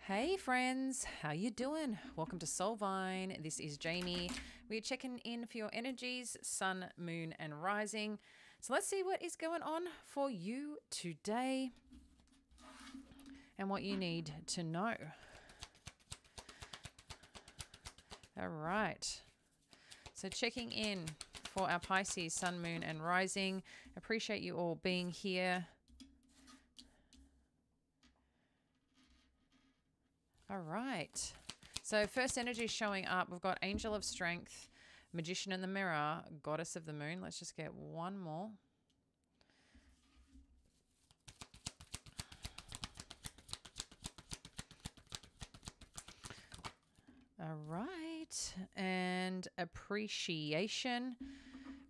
Hey friends, how you doing? Welcome to Soulvine. This is Jamie. We're checking in for your energies, sun, moon, and rising. So let's see what is going on for you today and what you need to know. All right. So checking in for our Pisces, sun, moon, and rising. Appreciate you all being here. All right. So first energy showing up, we've got Angel of Strength, Magician in the Mirror, Goddess of the Moon. Let's just get one more. All right. And Appreciation.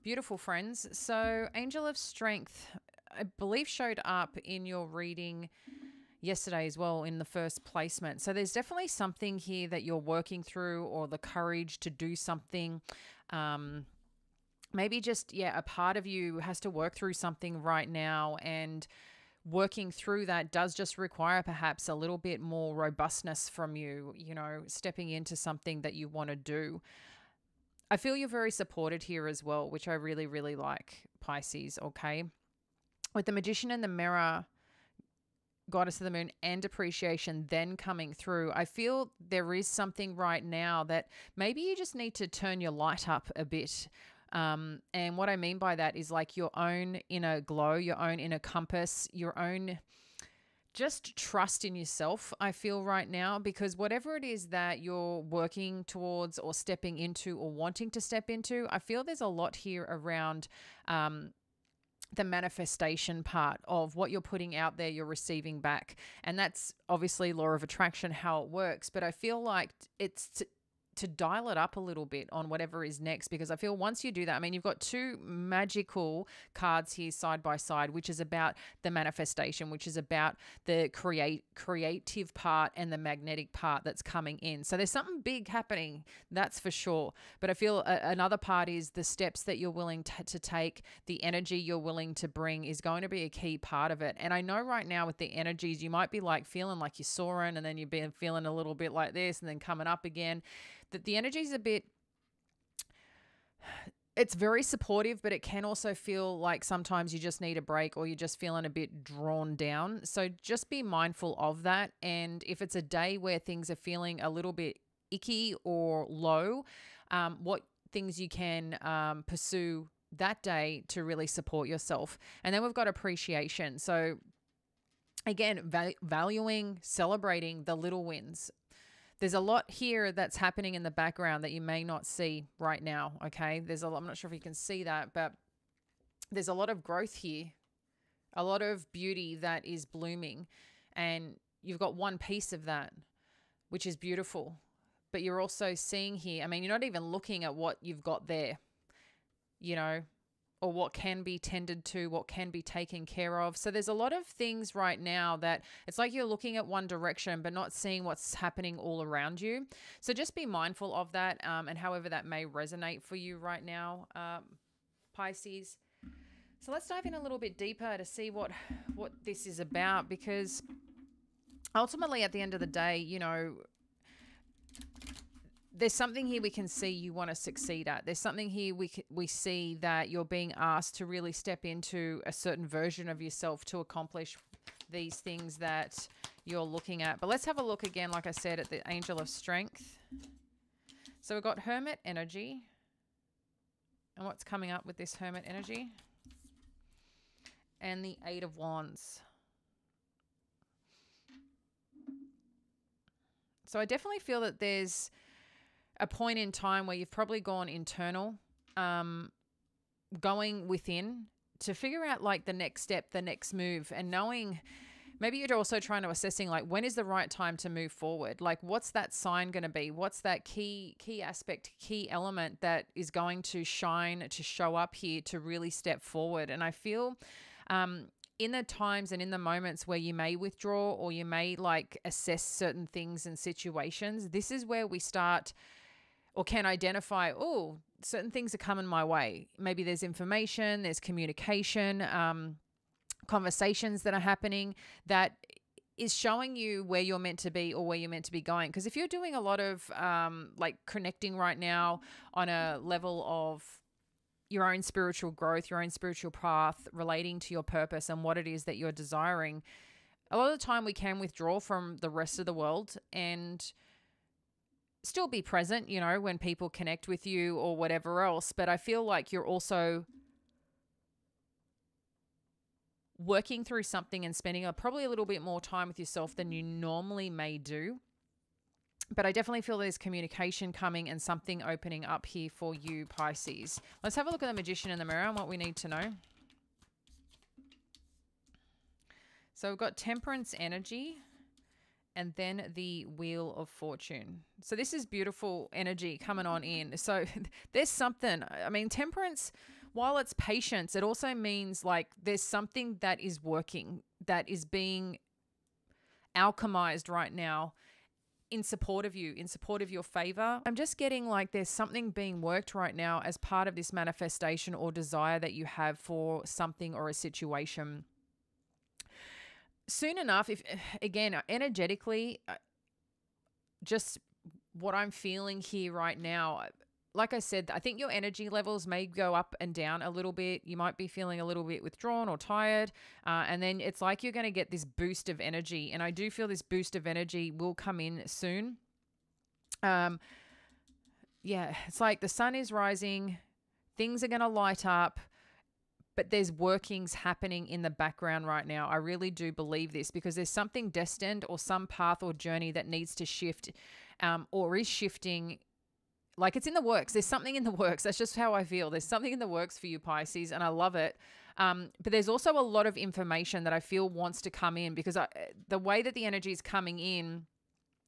Beautiful, friends. So Angel of Strength, I believe, showed up in your reading yesterday as well in the first placement. So there's definitely something here that you're working through, or the courage to do something. Maybe just, a part of you has to work through something right now, and working through that does just require perhaps a little bit more robustness from you, stepping into something that you want to do. I feel you're very supported here as well, which I really, really like, Pisces, okay? With the Magician in the Mirror, Goddess of the Moon, and Appreciation then coming through, I feel there is something right now that maybe you just need to turn your light up a bit. And what I mean by that is like your own inner glow, your own inner compass, your own just trust in yourself, I feel right now, because whatever it is that you're working towards or stepping into or wanting to step into, I feel there's a lot here around the manifestation part of what you're putting out there, you're receiving back. And that's obviously law of attraction, how it works. But I feel like it's to dial it up a little bit on whatever is next, because I feel once you do that, I mean, you've got two magical cards here side by side, which is about the manifestation, which is about the creative part and the magnetic part that's coming in. So there's something big happening, that's for sure. But I feel another part is the steps that you're willing to take, the energy you're willing to bring is going to be a key part of it. And I know right now with the energies, you might be like feeling like you're soaring, and then you've been feeling a little bit like this, and then coming up again. That the energy is a bit, it's very supportive, but it can also feel like sometimes you just need a break, or you're just feeling a bit drawn down. So just be mindful of that. And if it's a day where things are feeling a little bit icky or low, what things you can pursue that day to really support yourself. And then we've got Appreciation. So again, valuing, celebrating the little wins. There's a lot here that's happening in the background that you may not see right now, okay? There's a lot, I'm not sure if you can see that, but there's a lot of growth here, a lot of beauty that is blooming, and you've got one piece of that, which is beautiful. But you're also seeing here, I mean, you're not even looking at what you've got there, or what can be tended to, what can be taken care of. So there's a lot of things right now that it's like you're looking at one direction but not seeing what's happening all around you. So just be mindful of that, and however that may resonate for you right now, Pisces. So let's dive in a little bit deeper to see what this is about, because ultimately at the end of the day, there's something here we can see you want to succeed at. There's something here we see that you're being asked to really step into a certain version of yourself to accomplish these things that you're looking at. But let's have a look again, like I said, at the Angel of Strength. So we've got Hermit energy. And what's coming up with this Hermit energy? And the Eight of Wands. So I definitely feel that there's a point in time where you've probably gone internal, going within to figure out like the next step, the next move, and knowing maybe you're also trying to assessing like when is the right time to move forward? Like what's that sign going to be? What's that key aspect, key element that is going to shine, to show up here to really step forward? And I feel in the times and in the moments where you may withdraw or you may like assess certain things and situations, this is where we start or can identify, oh, certain things are coming my way. Maybe there's information, there's communication, conversations that are happening that is showing you where you're meant to be or where you're meant to be going. Because if you're doing a lot of like connecting right now on a level of your own spiritual growth, your own spiritual path, relating to your purpose and what it is that you're desiring, a lot of the time we can withdraw from the rest of the world and still be present, you know, when people connect with you or whatever else. But I feel like you're also working through something and spending probably a little bit more time with yourself than you normally may do. But I definitely feel there's communication coming and something opening up here for you, Pisces. Let's have a look at the Magician in the Mirror and what we need to know. So we've got Temperance energy and then the Wheel of Fortune. So this is beautiful energy coming on in. So there's something, I mean, Temperance, while it's patience, it also means like there's something that is working, that is being alchemized right now in support of you, in support of your favor. I'm just getting like there's something being worked right now as part of this manifestation or desire that you have for something or a situation. Soon enough, if again, energetically, just what I'm feeling here right now, like I said, I think your energy levels may go up and down a little bit. You might be feeling a little bit withdrawn or tired. And then it's like you're going to get this boost of energy. And I do feel this boost of energy will come in soon. Yeah, it's like the sun is rising. Things are going to light up. But there's workings happening in the background right now. I really do believe this because there's something destined or some path or journey that needs to shift or is shifting. Like it's in the works. There's something in the works. That's just how I feel. There's something in the works for you, Pisces, and I love it. But there's also a lot of information that I feel wants to come in because the way that the energy is coming in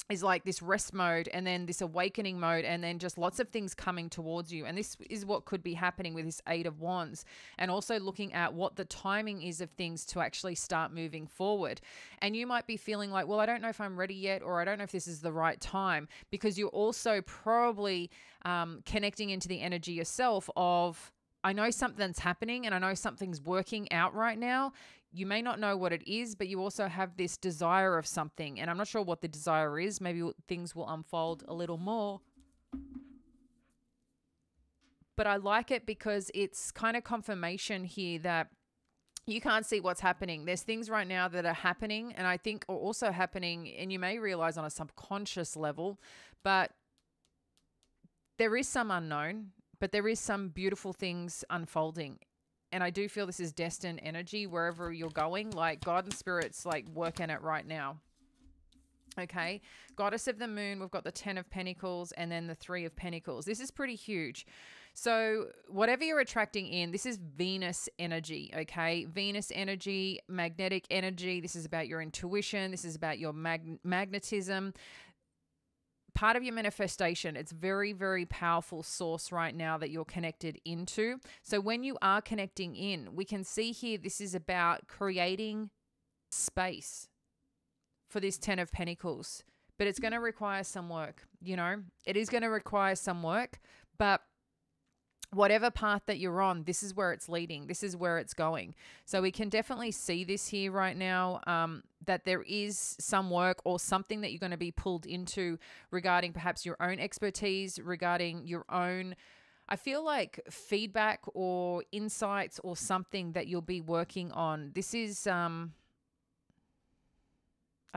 is like this rest mode and then this awakening mode and then just lots of things coming towards you. And this is what could be happening with this Eight of Wands, and also looking at what the timing is of things to actually start moving forward. And you might be feeling like, well, I don't know if I'm ready yet, or I don't know if this is the right time, because you're also probably connecting into the energy yourself of, I know something's happening and I know something's working out right now. You may not know what it is, but you also have this desire of something. And I'm not sure what the desire is. Maybe things will unfold a little more. But I like it because it's kind of confirmation here that you can't see what's happening. There's things right now that are happening and I think are also happening, and you may realize on a subconscious level, but there is some unknown, but there is some beautiful things unfolding. And I do feel this is destined energy wherever you're going, like God and Spirit's like working it right now. Okay. Goddess of the Moon, we've got the 10 of Pentacles and then the 3 of Pentacles. This is pretty huge. So whatever you're attracting in, this is Venus energy, okay? Venus energy, magnetic energy. This is about your intuition. This is about your magnetism. Part of your manifestation. It's very, very powerful source right now that you're connected into. So when you are connecting in, we can see here this is about creating space for this 10 of Pentacles. But it's going to require some work, you know. It is going to require some work, but whatever path that you're on, this is where it's leading. This is where it's going. So we can definitely see this here right now, that there is some work or something that you're going to be pulled into regarding perhaps your own expertise, regarding your own, I feel like feedback or insights or something that you'll be working on. This is, I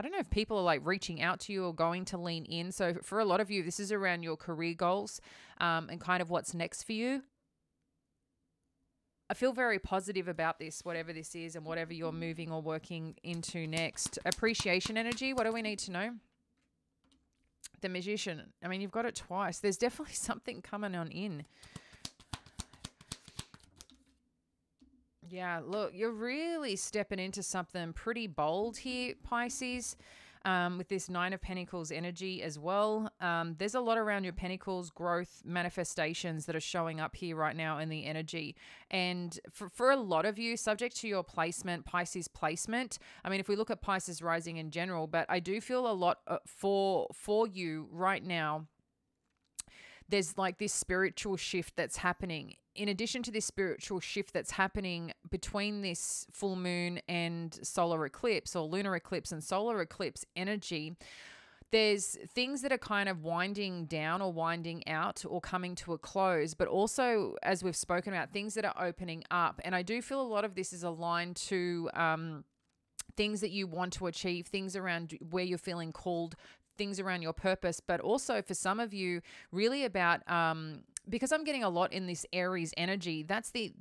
don't know if people are like reaching out to you or going to lean in. So for a lot of you, this is around your career goals and kind of what's next for you. I feel very positive about this, whatever this is and whatever you're moving or working into next. Appreciation energy, what do we need to know? The Magician. I mean, you've got it twice. There's definitely something coming on in. Yeah, look, you're really stepping into something pretty bold here, Pisces, with this 9 of Pentacles energy as well. There's a lot around your Pentacles growth manifestations that are showing up here right now in the energy. And for a lot of you, subject to your placement, Pisces placement, I mean, if we look at Pisces rising in general, but I do feel a lot for you right now, there's like this spiritual shift that's happening. in addition to this spiritual shift that's happening between this full moon and solar eclipse, or lunar eclipse and solar eclipse energy, there's things that are kind of winding down or winding out or coming to a close, but also, as we've spoken about, things that are opening up. And I do feel a lot of this is aligned to things that you want to achieve, things around where you're feeling called, things around your purpose, but also for some of you, really about, because I'm getting a lot in this Aries energy, that's the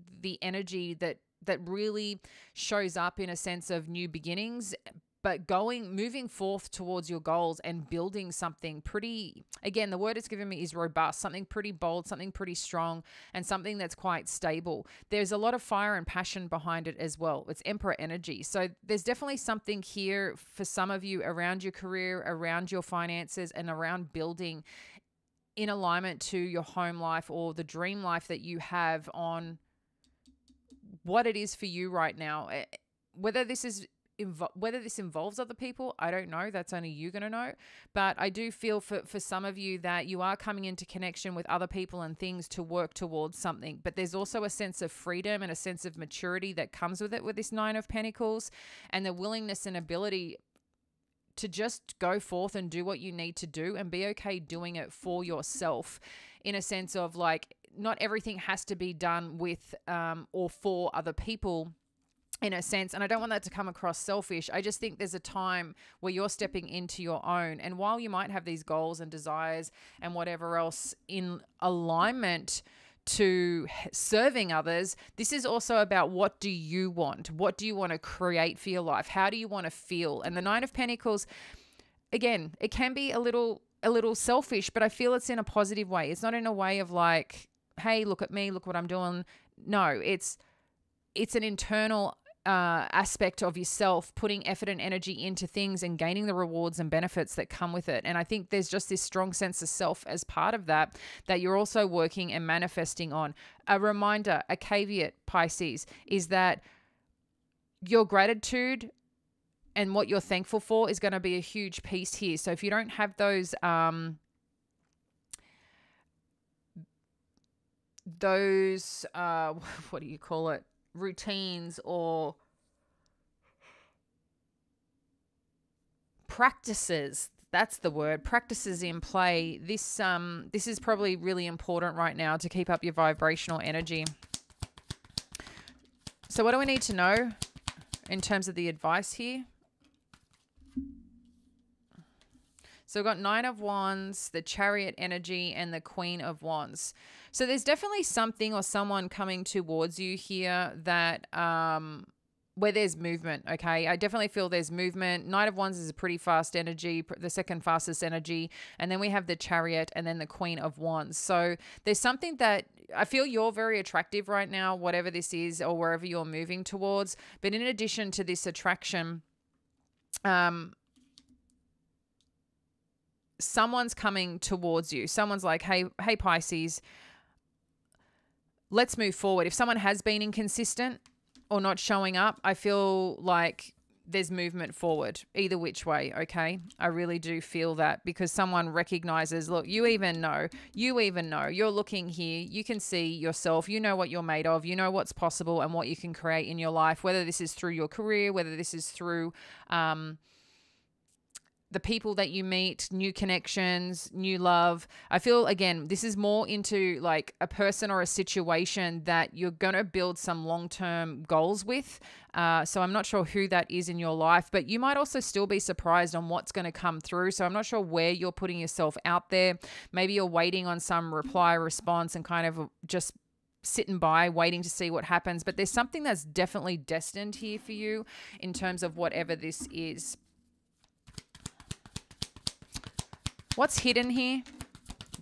energy that really shows up in a sense of new beginnings, but moving forth towards your goals and building something pretty, again, the word it's given me is robust, something pretty bold, something pretty strong, and something that's quite stable. There's a lot of fire and passion behind it as well. It's Emperor energy. So there's definitely something here for some of you around your career, around your finances, and around building in alignment to your home life or the dream life that you have on what it is for you right now. Whether this involves other people, I don't know. That's only you going to know. But I do feel for some of you that you are coming into connection with other people and things to work towards something. But there's also a sense of freedom and a sense of maturity that comes with it, with this Nine of Pentacles, and the willingness and ability to just go forth and do what you need to do and be okay doing it for yourself, in a sense of like, not everything has to be done with or for other people, in a sense. And I don't want that to come across selfish. I just think there's a time where you're stepping into your own. And while you might have these goals and desires and whatever else in alignment to serving others, this is also about, what do you want? What do you want to create for your life? How do you want to feel? And the Nine of Pentacles, again, it can be a little selfish, but I feel it's in a positive way. It's not in a way of like, hey, look at me, look what I'm doing. No, it's an internal aspect of yourself, putting effort and energy into things and gaining the rewards and benefits that come with it. And I think there's just this strong sense of self as part of that you're also working and manifesting on. A reminder, a caveat, Pisces, is that your gratitude and what you're thankful for is going to be a huge piece here. So if you don't have those what do you call it, routines or practices, that's the word, practices in play, this is probably really important right now to keep up your vibrational energy. So what do we need to know in terms of the advice here? So we've got Nine of Wands, the Chariot energy, and the Queen of Wands. So there's definitely something or someone coming towards you here that where there's movement, okay? I definitely feel there's movement. Knight of Wands is a pretty fast energy, the second fastest energy. And then we have the Chariot and then the Queen of Wands. So there's something that I feel you're very attractive right now, whatever this is or wherever you're moving towards. But in addition to this attraction, someone's coming towards you. Someone's like, hey, Pisces, let's move forward. If someone has been inconsistent or not showing up, I feel like there's movement forward either which way, okay? I really do feel that, because someone recognizes, look, you even know, you're looking here, you can see yourself, you know what you're made of, you know what's possible and what you can create in your life, whether this is through your career, whether this is through the people that you meet, new connections, new love. I feel, again, this is more into like a person or a situation that you're going to build some long-term goals with. So I'm not sure who that is in your life, but you might also still be surprised on what's going to come through. So I'm not sure where you're putting yourself out there. Maybe you're waiting on some reply, response, and kind of just sitting by waiting to see what happens. But there's something that's definitely destined here for you in terms of whatever this is. What's hidden here?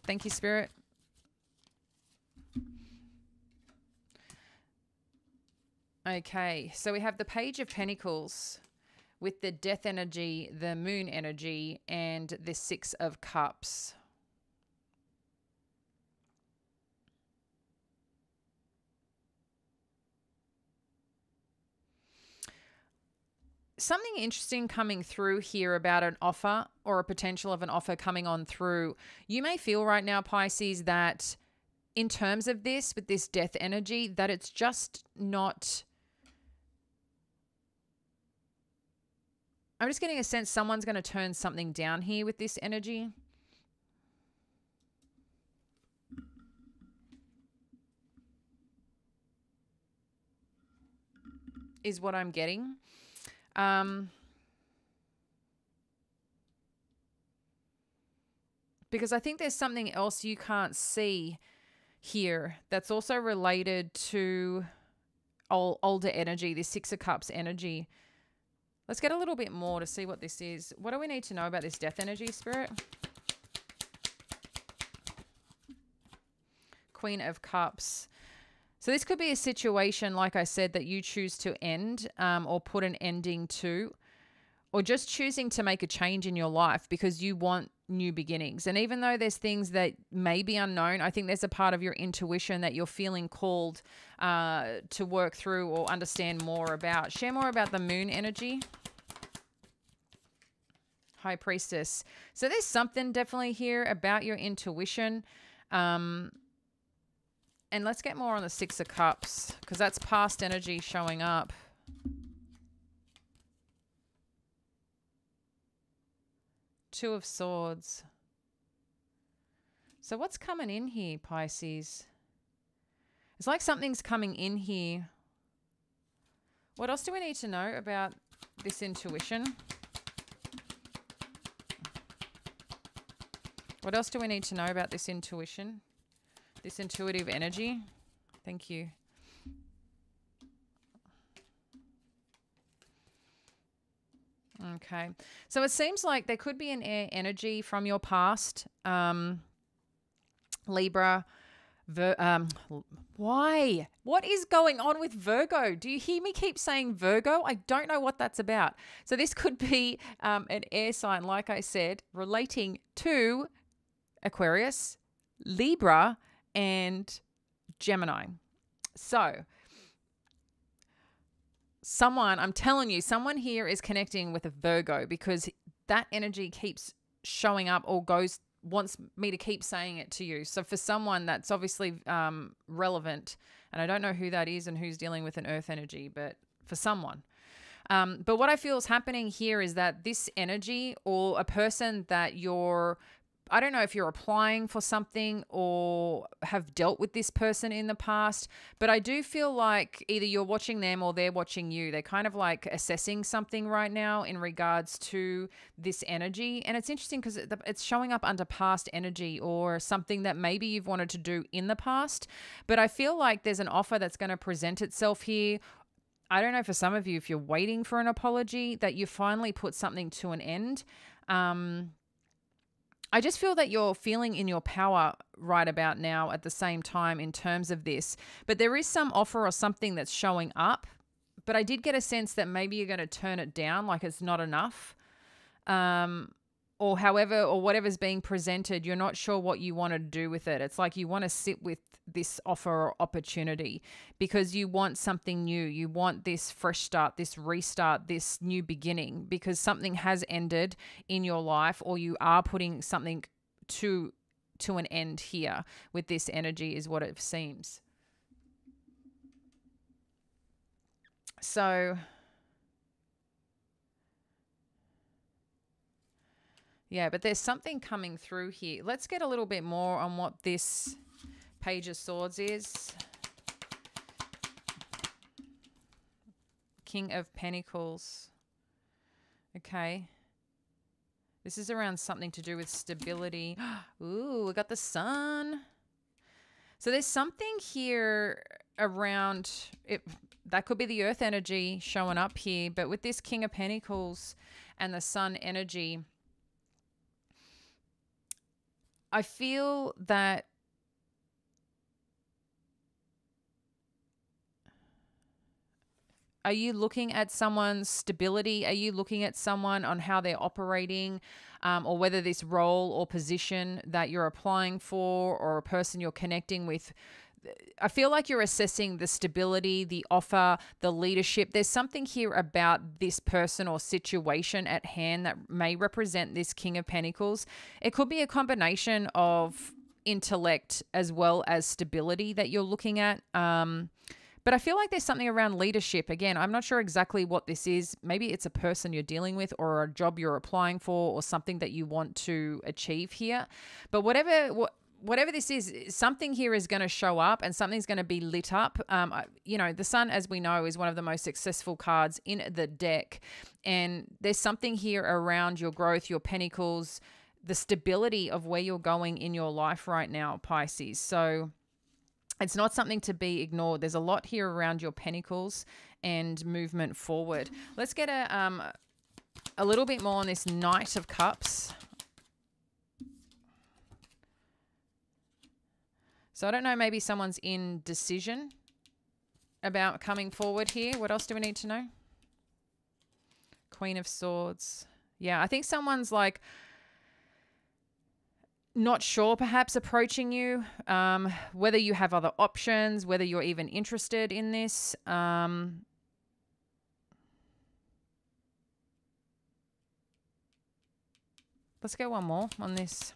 Thank you, Spirit. Okay, so we have the Page of Pentacles with the Death energy, the Moon energy, and the Six of Cups. Something interesting coming through here about an offer or a potential of an offer coming on through. You may feel right now, Pisces, that in terms of this, with this death energy, that it's just not... I'm just getting a sense someone's going to turn something down here with this energy. Is what I'm getting. Because I think there's something else you can't see here that's also related to older energy, this Six of Cups energy. Let's get a little bit more to see what this is. What do we need to know about this death energy, Spirit? Queen of Cups. So this could be a situation, like I said, that you choose to end or put an ending to, or just choosing to make a change in your life because you want new beginnings. And even though there's things that may be unknown, I think there's a part of your intuition that you're feeling called to work through or understand more about. Share more about the moon energy. High Priestess. So there's something definitely here about your intuition. And let's get more on the Six of Cups because that's past energy showing up. Two of Swords. So what's coming in here, Pisces? It's like something's coming in here. What else do we need to know about this intuition? What else do we need to know about this intuition? This intuitive energy? Thank you. Okay. So it seems like there could be an air energy from your past. Libra. Why? What is going on with Virgo? Do you hear me keep saying Virgo? I don't know what that's about. So this could be an air sign, like I said, relating to Aquarius, Libra, and Gemini. So someone, I'm telling you, someone here is connecting with a Virgo because that energy keeps showing up or wants me to keep saying it to you. So for someone that's obviously relevant, and I don't know who that is and who's dealing with an earth energy, but for someone. But what I feel is happening here is that this energy or a person that I don't know if you're applying for something or have dealt with this person in the past, but I do feel like either you're watching them or they're watching you. They're kind of like assessing something right now in regards to this energy. And it's interesting because it's showing up under past energy or something that maybe you've wanted to do in the past. But I feel like there's an offer that's going to present itself here. I don't know for some of you, if you're waiting for an apology, that you finally put something to an end. I just feel that you're feeling in your power right about now at the same time in terms of this. But there is some offer or something that's showing up. But I did get a sense that maybe you're going to turn it down, like it's not enough. Or whatever's being presented, you're not sure what you want to do with it. It's like you want to sit with this offer or opportunity because you want something new. You want this fresh start, this restart, this new beginning because something has ended in your life or you are putting something to an end here with this energy is what it seems. So... yeah, but there's something coming through here. Let's get a little bit more on what this Page of Swords is. King of Pentacles. Okay. This is around something to do with stability. Ooh, we got the Sun. So there's something here around it. That could be the Earth energy showing up here. But with this King of Pentacles and the Sun energy, I feel that are you looking at someone's stability? Are you looking at someone on how they're operating or whether this role or position that you're applying for or a person you're connecting with? I feel like you're assessing the stability, the offer, the leadership. There's something here about this person or situation at hand that may represent this King of Pentacles. It could be a combination of intellect as well as stability that you're looking at. But I feel like there's something around leadership. Again, I'm not sure exactly what this is. Maybe it's a person you're dealing with or a job you're applying for or something that you want to achieve here. But whatever this is, something here is going to show up and something's going to be lit up. You know, the sun, as we know, is one of the most successful cards in the deck. And there's something here around your growth, your pentacles, the stability of where you're going in your life right now, Pisces. So it's not something to be ignored. There's a lot here around your pentacles and movement forward. Let's get a little bit more on this Knight of Cups. So I don't know, maybe someone's in decision about coming forward here. What else do we need to know? Queen of Swords. Yeah, I think someone's like not sure perhaps approaching you, whether you have other options, whether you're even interested in this. Let's go one more on this.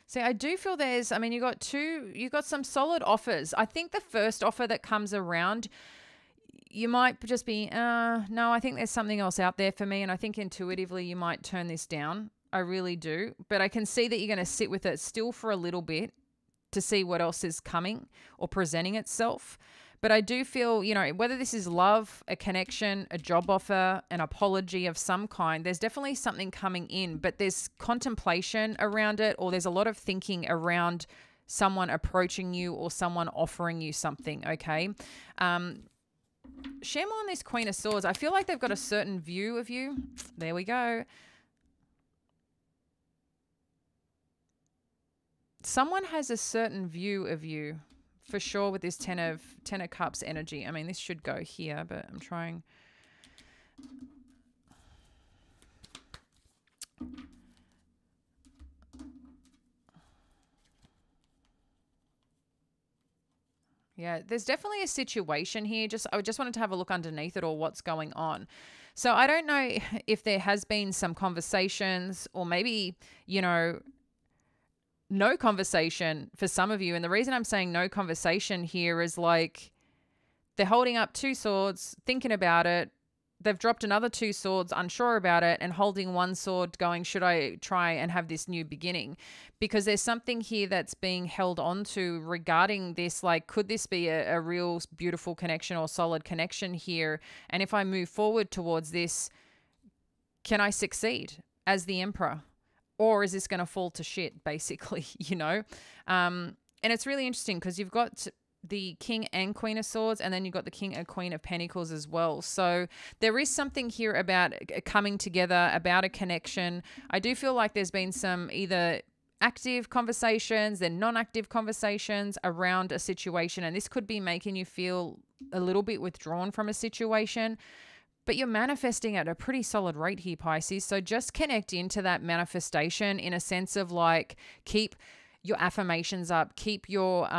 See, I do feel there's, I mean, you got some solid offers. I think the first offer that comes around, you might just be, no, I think there's something else out there for me. And I think intuitively you might turn this down. I really do. But I can see that you're going to sit with it still for a little bit to see what else is coming or presenting itself. But I do feel, you know, whether this is love, a connection, a job offer, an apology of some kind, there's definitely something coming in, but there's contemplation around it, or there's a lot of thinking around someone approaching you or someone offering you something, okay? Share more on this Queen of Swords. I feel like they've got a certain view of you. There we go. Someone has a certain view of you. For sure with this Ten of Cups energy. I mean, this should go here, but I'm trying. Yeah, there's definitely a situation here. I just wanted to have a look underneath it or what's going on. So I don't know if there has been some conversations or maybe, you know, no conversation for some of you. And the reason I'm saying no conversation here is like they're holding up two swords, thinking about it. They've dropped another two swords, unsure about it, and holding one sword going, should I try and have this new beginning? Because there's something here that's being held on to regarding this. Like, could this be a real beautiful connection or solid connection here? And if I move forward towards this, can I succeed as the Emperor? Or is this going to fall to shit, basically, you know? And it's really interesting because you've got the King and Queen of Swords, and then you've got the King and Queen of Pentacles as well. So there is something here about coming together, about a connection. I do feel like there's been some either active conversations, then non-active conversations around a situation, and this could be making you feel a little bit withdrawn from a situation. But you're manifesting at a pretty solid rate here, Pisces. So just connect into that manifestation in a sense of like, keep your affirmations up, keep your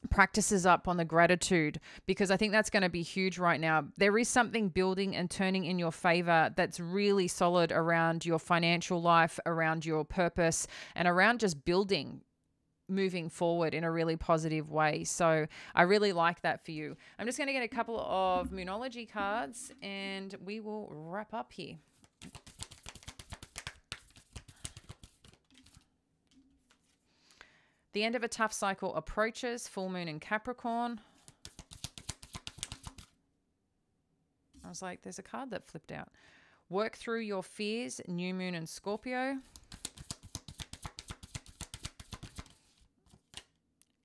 practices up on the gratitude, because I think that's going to be huge right now. There is something building and turning in your favor that's really solid around your financial life, around your purpose, and around just building, moving forward in a really positive way. So I really like that for you. I'm just going to get a couple of Moonology cards and we will wrap up here. The end of a tough cycle approaches. Full moon in Capricorn. I was like, there's a card that flipped out. Work through your fears. New moon in Scorpio.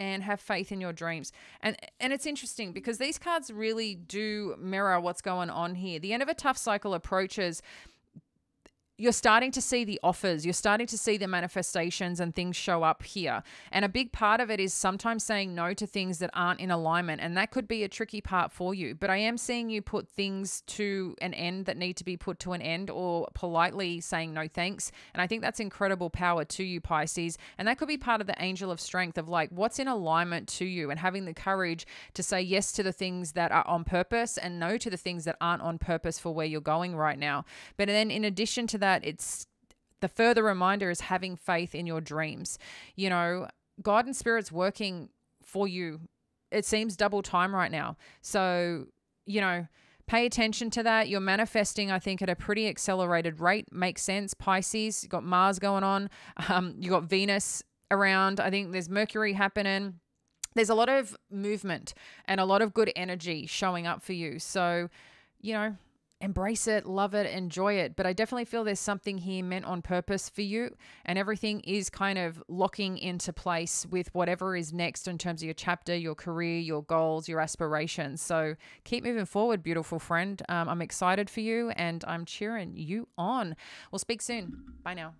And have faith in your dreams. And it's interesting because these cards really do mirror what's going on here. The end of a tough cycle approaches. You're starting to see the offers. You're starting to see the manifestations and things show up here. And a big part of it is sometimes saying no to things that aren't in alignment. And that could be a tricky part for you. But I am seeing you put things to an end that need to be put to an end, or politely saying no thanks. And I think that's incredible power to you, Pisces. And that could be part of the angel of strength of like what's in alignment to you, and having the courage to say yes to the things that are on purpose and no to the things that aren't on purpose for where you're going right now. But then in addition to that, it's The further reminder is having faith in your dreams. You know, God and Spirit's working for you. It seems double time right now. So, you know, pay attention to that. You're manifesting, I think, at a pretty accelerated rate. Makes sense. Pisces, you got Mars going on. You got Venus around. I think there's Mercury happening. There's a lot of movement and a lot of good energy showing up for you. So, you know, embrace it, love it, enjoy it. But I definitely feel there's something here meant on purpose for you, and everything is kind of locking into place with whatever is next in terms of your chapter, your career, your goals, your aspirations. So keep moving forward, beautiful friend. I'm excited for you and I'm cheering you on. We'll speak soon. Bye now.